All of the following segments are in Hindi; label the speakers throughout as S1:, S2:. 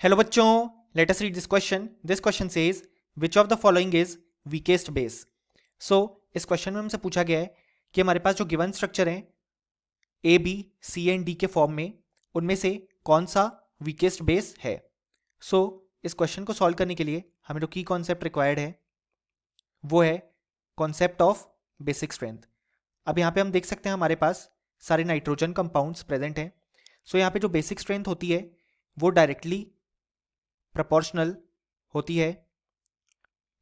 S1: हेलो बच्चों, let us read this question. This question says which of the following is weakest base. So इस क्वेश्चन में हमसे पूछा गया है कि हमारे पास जो गिवन स्ट्रक्चर है A B C and D के फॉर्म में, उनमें से कौन सा वीकेस्ट बेस है. सो इस क्वेश्चन को सॉल्व करने के लिए हमें जो की कॉन्सेप्ट रिक्वायर्ड है वो है कॉन्सेप्ट ऑफ बेसिक स्ट्रेंथ. अब यहाँ पे हम देख सकते हैं हमारे पास सारे नाइट्रोजन कंपाउंड्स प्रेजेंट हैं. सो यहाँ पे जो बेसिक स्ट्रेंथ होती है वो डायरेक्टली प्रोपोर्शनल होती है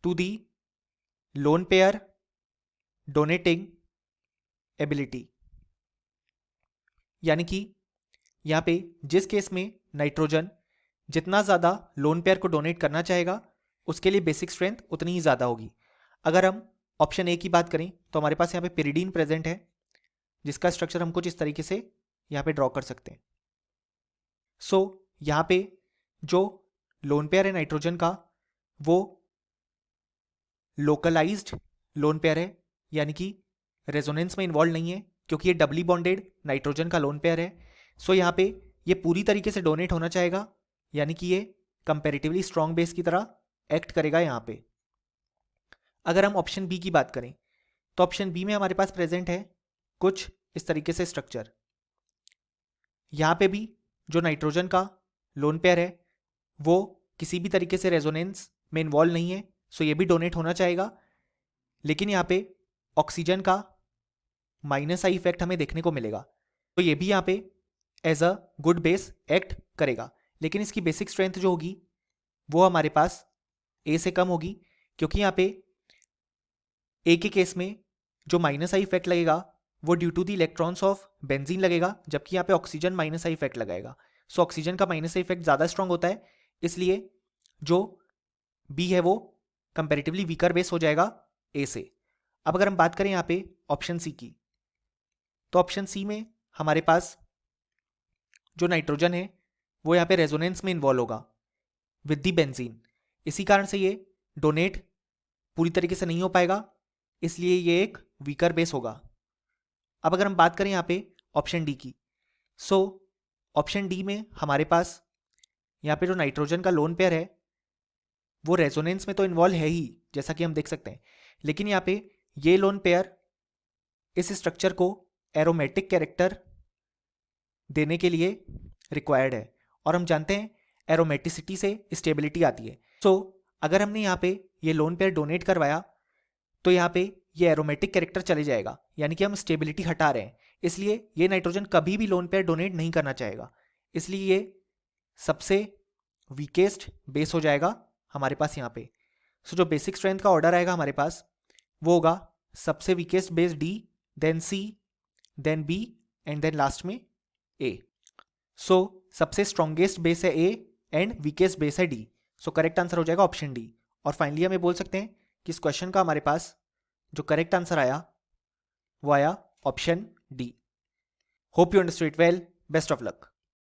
S1: to the lone pair donating ability. यानी कि यहाँ पे जिस केस में नाइट्रोजन जितना ज़्यादा लोन पेयर को डोनेट करना चाहेगा उसके लिए बेसिक स्ट्रेंथ उतनी ही ज़्यादा होगी. अगर हम ऑप्शन ए की बात करें तो हमारे पास यहाँ पे पिरिडीन प्रेजेंट है जिसका स्ट्रक्चर हम कुछ इस तरीके से यहाँ पे ड्रॉ कर सकते हैं. सो यहाँ पे जो लोन पेयर है नाइट्रोजन का वो लोकलाइज्ड लोन पेयर है, यानी कि रेजोनेंस में इन्वॉल्व नहीं है क्योंकि ये डबली बॉन्डेड नाइट्रोजन का लोन पेयर है. सो यहाँ पे ये पूरी तरीके से डोनेट होना चाहेगा, यानी कि ये कंपेरेटिवली स्ट्रॉन्ग बेस की तरह एक्ट करेगा यहाँ पे. अगर हम ऑप्शन बी की बात करें तो ऑप्शन बी में हमारे पास प्रेजेंट है कुछ इस तरीके से स्ट्रक्चर. यहाँ पे भी जो नाइट्रोजन का लोन पेयर है वो किसी भी तरीके से रेजोनेंस में इन्वॉल्व नहीं है, सो ये भी डोनेट होना चाहेगा. लेकिन यहाँ पे ऑक्सीजन का माइनस आई इफेक्ट हमें देखने को मिलेगा, तो ये भी यहाँ पे as a good base act करेगा. लेकिन इसकी बेसिक स्ट्रेंथ जो होगी वो हमारे पास ए से कम होगी क्योंकि यहाँ पे ए के केस में जो माइनस आई इफेक्ट लगेगा वो due to the electrons of benzene लगेगा, जबकि यहाँ पे ऑक्सीजन माइनस आई इफेक्ट लगाएगा. सो ऑक्सीजन का माइनस आई इफेक्ट ज़्यादा स्ट्रांग होता है, इसलिए जो बी है वो कंपेरेटिवली वीकर बेस हो जाएगा ए से. अब अगर हम बात करें यहाँ पे ऑप्शन सी की, तो ऑप्शन सी में हमारे पास जो नाइट्रोजन है वो यहाँ पे रेजोनेंस में इन्वॉल्व होगा विद दी बेंजीन. इसी कारण से ये डोनेट पूरी तरीके से नहीं हो पाएगा, इसलिए ये एक वीकर बेस होगा. अब अगर हम बात करें यहाँ पे ऑप्शन डी की, सो ऑप्शन डी में हमारे पास यहाँ पे जो नाइट्रोजन का लोन पेयर है वो रेजोनेंस में तो इन्वॉल्व है ही, जैसा कि हम देख सकते हैं. लेकिन यहाँ पे ये लोन पेयर इस स्ट्रक्चर को एरोमेटिक कैरेक्टर देने के लिए रिक्वायर्ड है, और हम जानते हैं एरोमेटिसिटी से स्टेबिलिटी आती है. सो अगर हमने यहाँ पे ये लोन पेयर डोनेट करवाया तो यहाँ पे ये एरोमेटिक कैरेक्टर चले जाएगा, यानी कि हम स्टेबिलिटी हटा रहे हैं. इसलिए ये नाइट्रोजन कभी भी लोन पेयर डोनेट नहीं करना चाहेगा, इसलिए ये सबसे वीकेस्ट बेस हो जाएगा हमारे पास यहाँ पे. सो जो बेसिक स्ट्रेंथ का ऑर्डर आएगा हमारे पास वो होगा सबसे weakest base D, then C, then B and then last में ए. सो सबसे स्ट्रॉन्गेस्ट बेस है ए एंड वीकेस्ट बेस है डी. सो करेक्ट आंसर हो जाएगा ऑप्शन डी. और फाइनली हमें बोल सकते हैं कि इस क्वेश्चन का हमारे पास जो करेक्ट आंसर आया वो आया option D. Hope you understood it well. Best of luck.